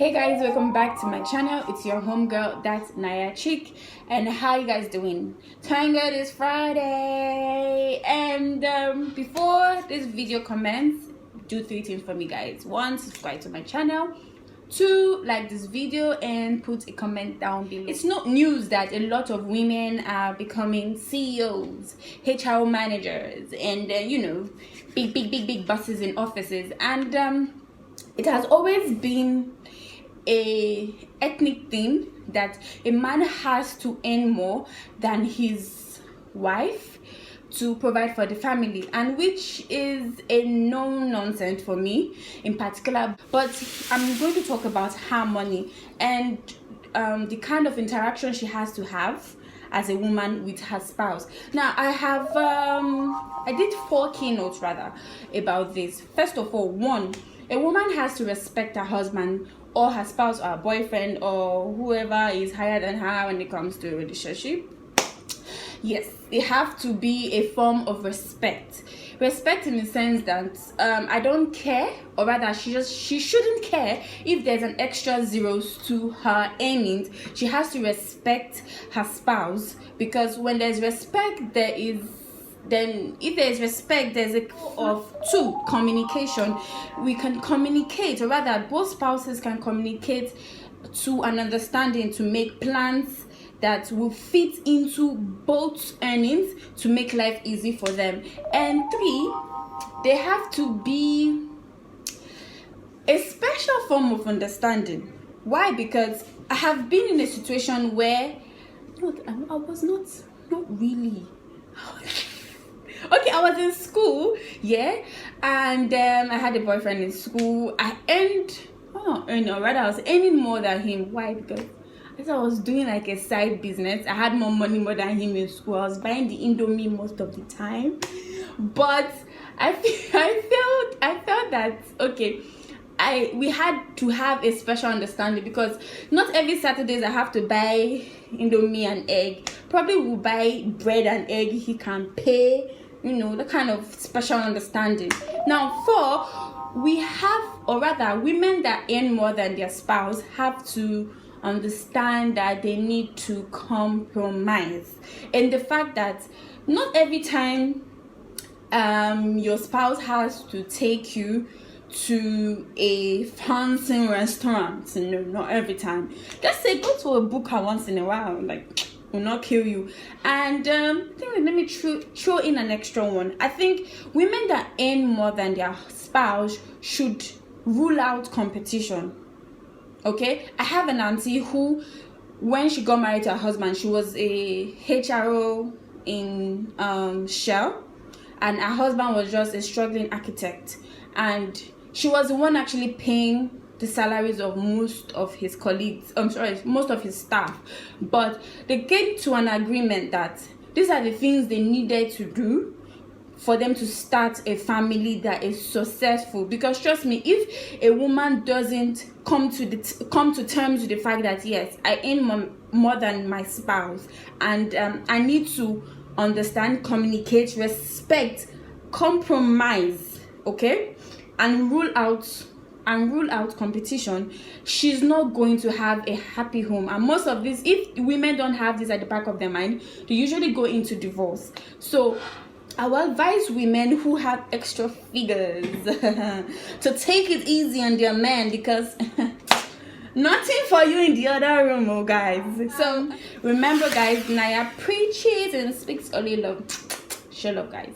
Hey guys, welcome back to my channel. It's your homegirl, that's Naya Chick. And how you guys doing? Thank God it's Friday. And before this video commences, do three things for me, guys. One, subscribe to my channel. Two, like this video and put a comment down below. It's not news that a lot of women are becoming CEOs, HR managers, and big bosses in offices. And it has always been a ethnic thing that a man has to earn more than his wife to provide for the family, and which is a no nonsense for me in particular. But I'm going to talk about harmony and the kind of interaction she has to have as a woman with her spouse. Now I did 4 keynotes rather about this. First of all, one, a woman has to respect her husband or her spouse or her boyfriend or whoever is higher than her when it comes to a relationship. Yes, it have to be a form of respect. Respect in the sense that I don't care, or rather she shouldn't care if there's an extra zeros to her earnings. She has to respect her spouse, because when there's respect, if there's respect, there's a of two, communication. We can communicate, or rather both spouses can communicate to an understanding to make plans that will fit into both earnings to make life easy for them. And 3, they have to be a special form of understanding. Why? Because I have been in a situation where I was not really okay, I was in school, yeah, and I had a boyfriend in school. I was earning more than him. Why? Because I was doing like a side business. I had more money more than him in school. I was buying the Indomie most of the time, but I felt that okay, we had to have a special understanding, because not every Saturdays I have to buy Indomie and egg. Probably will buy bread and egg. He can pay, the kind of special understanding. Now 4, we have, or rather women that earn more than their spouse have to understand that they need to compromise, and the fact that not every time your spouse has to take you to a fancy restaurant. No, not every time. Just say go to a booker once in a while, like, will not kill you. And let me throw in an extra one. I think women that earn more than their spouse should rule out competition. Okay, I have an auntie who, when she got married to her husband, she was a HRO in Shell, and her husband was just a struggling architect, and she was the one actually paying the salaries of most of his colleagues, most of his staff. But they came to an agreement that these are the things they needed to do for them to start a family that is successful. Because trust me, if a woman doesn't come to terms with the fact that yes, I earn more than my spouse, and I need to understand, communicate, respect, compromise, okay, and rule out competition, she's not going to have a happy home. And most of this, if women don't have this at the back of their mind, they usually go into divorce. So I will advise women who have extra figures to take it easy on their man, because nothing for you in the other room, oh guys. So remember, guys, Naya preaches and speaks only love. Show love, guys.